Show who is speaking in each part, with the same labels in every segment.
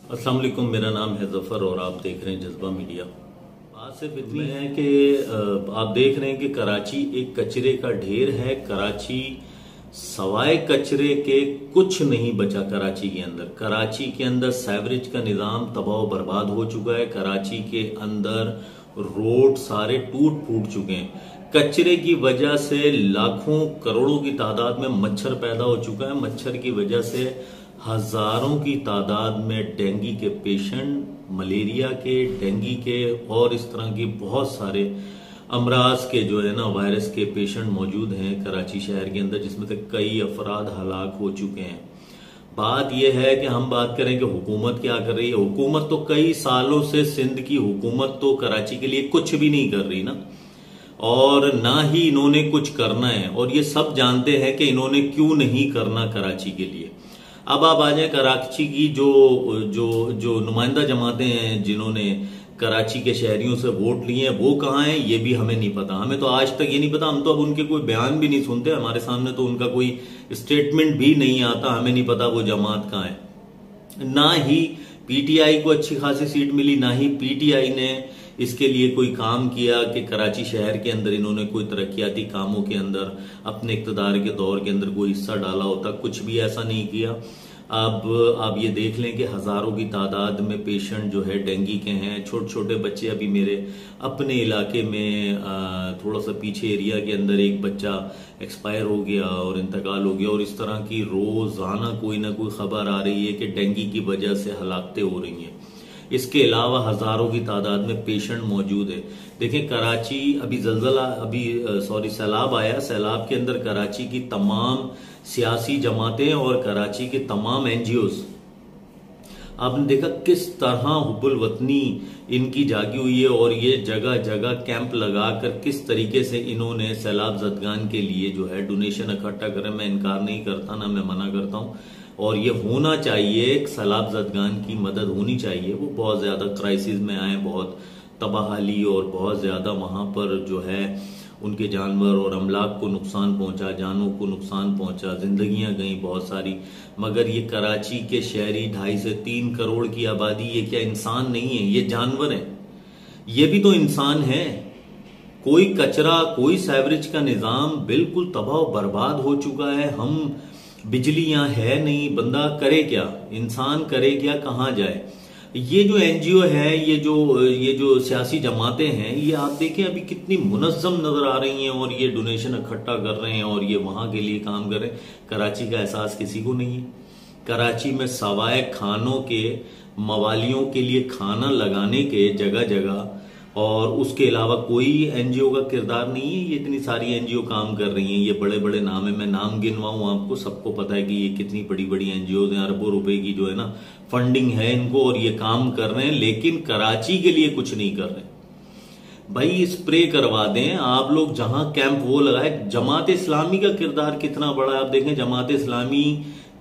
Speaker 1: अस्सलाम वालेकुम, मेरा नाम है जफर और आप देख रहे हैं जज्बा मीडिया। बात सिर्फ इतनी है कि आप देख रहे हैं कि कराची एक कचरे का ढेर है। कराची सवाए कचरे के कुछ नहीं बचा। कराची के अंदर सीवरेज का निजाम तबाह बर्बाद हो चुका है। कराची के अंदर रोड सारे टूट फूट चुके हैं। कचरे की वजह से लाखों करोड़ों की तादाद में मच्छर पैदा हो चुका है। मच्छर की वजह से हजारों की तादाद में डेंगू के पेशेंट, मलेरिया के, डेंगू के और इस तरह की बहुत सारे अमराज के जो है ना वायरस के पेशेंट मौजूद हैं कराची शहर के अंदर, जिसमें से कई अफराद हलाक हो चुके हैं। बात यह है कि हम बात करें कि हुकूमत क्या कर रही है। हुकूमत तो कई सालों से, सिंध की हुकूमत तो कराची के लिए कुछ भी नहीं कर रही ना, और ना ही इन्होंने कुछ करना है। और ये सब जानते हैं कि इन्होंने क्यों नहीं करना कराची के लिए। अब आप आ जाए कराची की जो नुमाइंदा जमातें हैं जिन्होंने कराची के शहरियों से वोट लिए हैं, वो कहाँ हैं ये भी हमें नहीं पता। हमें तो आज तक ये नहीं पता। हम तो अब उनके कोई बयान भी नहीं सुनते। हमारे सामने तो उनका कोई स्टेटमेंट भी नहीं आता। हमें नहीं पता वो जमात कहाँ है। ना ही पीटीआई को अच्छी खासी सीट मिली, ना ही पीटीआई ने इसके लिए कोई काम किया कि कराची शहर के अंदर इन्होंने कोई तरक्याती कामों के अंदर अपने इक़्तिदार के दौर के अंदर कोई हिस्सा डाला होता। कुछ भी ऐसा नहीं किया। अब आप ये देख लें कि हजारों की तादाद में पेशेंट जो है डेंगू के हैं। छोटे छोटे बच्चे, अभी मेरे अपने इलाके में थोड़ा सा पीछे एरिया के अंदर एक बच्चा एक्सपायर हो गया और इंतकाल हो गया। और इस तरह की रोजाना कोई ना कोई खबर आ रही है कि डेंगू की वजह से हलाकतें हो रही हैं। इसके अलावा हजारों की तादाद में पेशेंट मौजूद है। देखें कराची सैलाब आया। सैलाब के अंदर कराची की तमाम सियासी जमातें और कराची के तमाम एनजीओज, आपने देखा किस तरह हुब्बुल वतनी इनकी जागी हुई है। और ये जगह जगह कैंप लगाकर किस तरीके से इन्होंने सैलाब ज़दगान के लिए जो है डोनेशन इकट्ठा करें। मैं इनकार नहीं करता, ना मैं मना करता हूं। और ये होना चाहिए, सैलाब ज़दगान की मदद होनी चाहिए। वो बहुत ज्यादा क्राइसिस में आए, बहुत तबाहाली और बहुत ज्यादा वहां पर जो है उनके जानवर और अमलाक को नुकसान पहुंचा, जानों को नुकसान पहुंचा, जिंदगियां गई बहुत सारी। मगर ये कराची के शहरी 2.5 से 3 करोड़ की आबादी, ये क्या इंसान नहीं है? ये जानवर है। ये भी तो इंसान है। कोई कचरा, कोई सीवरेज का निजाम बिल्कुल तबाह बर्बाद हो चुका है। हम बिजली यहां है नहीं, बंदा करे क्या, इंसान करे क्या, कहां जाए। ये जो एनजीओ है, ये जो सियासी जमातें हैं, ये आप देखें अभी कितनी मुनज़्ज़म नजर आ रही हैं और ये डोनेशन इकट्ठा कर रहे हैं और ये वहां के लिए काम कर रहे हैं। कराची का एहसास किसी को नहीं है। कराची में सवाए खानों के, मवालियों के लिए खाना लगाने के जगह जगह, और उसके अलावा कोई एनजीओ का किरदार नहीं है। ये इतनी सारी एनजीओ काम कर रही हैं। ये बड़े बड़े नाम है, मैं नाम गिनवाऊं आपको, सबको पता है कि ये कितनी बड़ी बड़ी एनजीओ हैं। अरबों रुपए की जो है ना फंडिंग है इनको, और ये काम कर रहे हैं, लेकिन कराची के लिए कुछ नहीं कर रहे। भाई स्प्रे करवा दें आप लोग, जहां कैंप वो लगाए। जमात इस्लामी का किरदार कितना बड़ा है आप देखें। जमात इस्लामी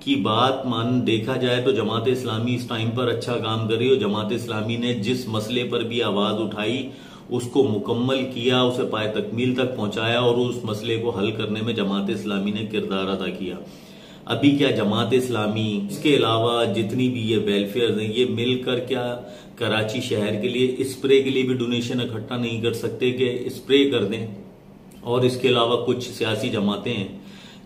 Speaker 1: की बात मान देखा जाए तो जमात इस्लामी इस टाइम पर अच्छा काम कर रही है। जमात इस्लामी ने जिस मसले पर भी आवाज उठाई उसको मुकम्मल किया, उसे पाए तकमील तक पहुंचाया और उस मसले को हल करने में जमात इस्लामी ने किरदार अदा किया। अभी क्या जमात इस्लामी, इसके अलावा जितनी भी ये वेलफेयर हैं, ये मिलकर क्या कराची शहर के लिए स्प्रे के लिए भी डोनेशन इकट्ठा नहीं कर सकते कि स्प्रे कर दें? और इसके अलावा कुछ सियासी जमातें हैं,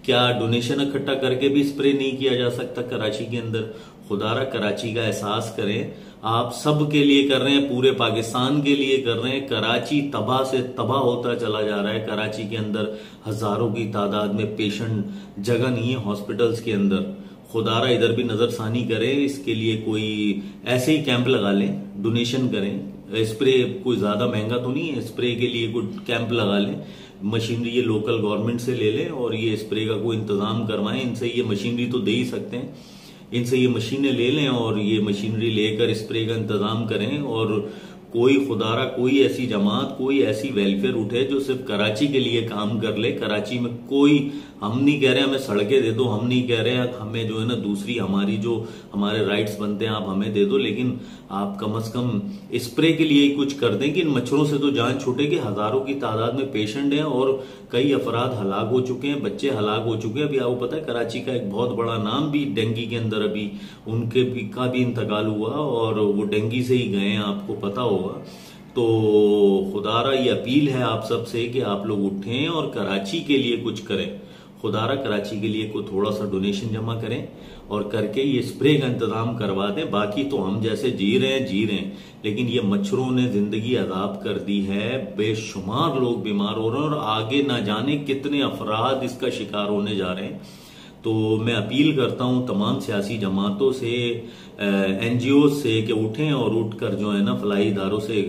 Speaker 1: क्या डोनेशन इकट्ठा करके भी स्प्रे नहीं किया जा सकता कराची के अंदर? खुदारा कराची का एहसास करें। आप सब के लिए कर रहे हैं, पूरे पाकिस्तान के लिए कर रहे हैं। कराची तबाह से तबाह होता चला जा रहा है। कराची के अंदर हजारों की तादाद में पेशेंट, जगह नहीं है हॉस्पिटल्स के अंदर। खुदारा इधर भी नजरसानी करें। इसके लिए कोई ऐसे ही कैंप लगा लें, डोनेशन करें। स्प्रे कोई ज्यादा महंगा तो नहीं है, स्प्रे के लिए कोई कैंप लगा लें। मशीनरी ये लोकल गवर्नमेंट से ले लें और ये स्प्रे का कोई इंतजाम करवाएं। इनसे ये मशीनरी तो दे ही सकते हैं, इनसे ये मशीनें ले लें और ये मशीनरी लेकर स्प्रे का इंतजाम करें। और कोई खुदारा, कोई ऐसी जमात, कोई ऐसी वेलफेयर उठे जो सिर्फ कराची के लिए काम कर ले। कराची में कोई, हम नहीं कह रहे हमें सड़कें दे दो, हम नहीं कह रहे हमें जो है ना दूसरी हमारी जो हमारे राइट्स बनते हैं आप हमें दे दो, लेकिन आप कम से कम स्प्रे के लिए ही कुछ कर दें कि इन मच्छरों से तो जान छूटेगी। हजारों की तादाद में पेशेंट हैं और कई अफराद हलाक हो चुके हैं, बच्चे हलाक हो चुके हैं। अभी आपको पता है कराची का एक बहुत बड़ा नाम भी डेंगू के अंदर अभी उनके का भी इंतकाल हुआ और वो डेंगू से ही गए हैं, आपको पता होगा। तो खुदारा ये अपील है आप सबसे कि आप लोग उठें और कराची के लिए कुछ करें। खुदारा कराची के लिए को थोड़ा सा डोनेशन जमा करें और करके ये स्प्रे का इंतजाम करवा दें। बाकी तो हम जैसे जी रहे हैं, लेकिन ये मच्छरों ने जिंदगी अजाब कर दी है। बेशुमार लोग बीमार हो रहे हैं और आगे ना जाने कितने अफराद इसका शिकार होने जा रहे हैं। तो मैं अपील करता हूं तमाम सियासी जमातों से, एनजीओ से कि उठें और उठकर जो है ना फलाही इदारों से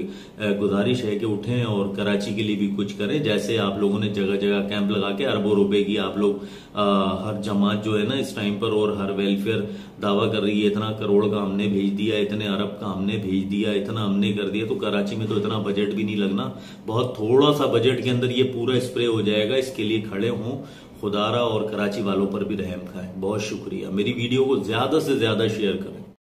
Speaker 1: गुजारिश है कि उठें और कराची के लिए भी कुछ करें। जैसे आप लोगों ने जगह जगह कैंप लगा के अरबों रुपए की आप लोग हर जमात जो है ना इस टाइम पर और हर वेलफेयर दावा कर रही है इतना करोड़ का हमने भेज दिया, इतने अरब का हमने भेज दिया, इतना हमने कर दिया। तो कराची में तो इतना बजट भी नहीं लगना, बहुत थोड़ा सा बजट के अंदर ये पूरा स्प्रे हो जाएगा। इसके लिए खड़े हों, खुदारा और कराची वालों पर भी रहम खाएं। बहुत शुक्रिया। मेरी वीडियो को ज्यादा से ज्यादा शेयर करें।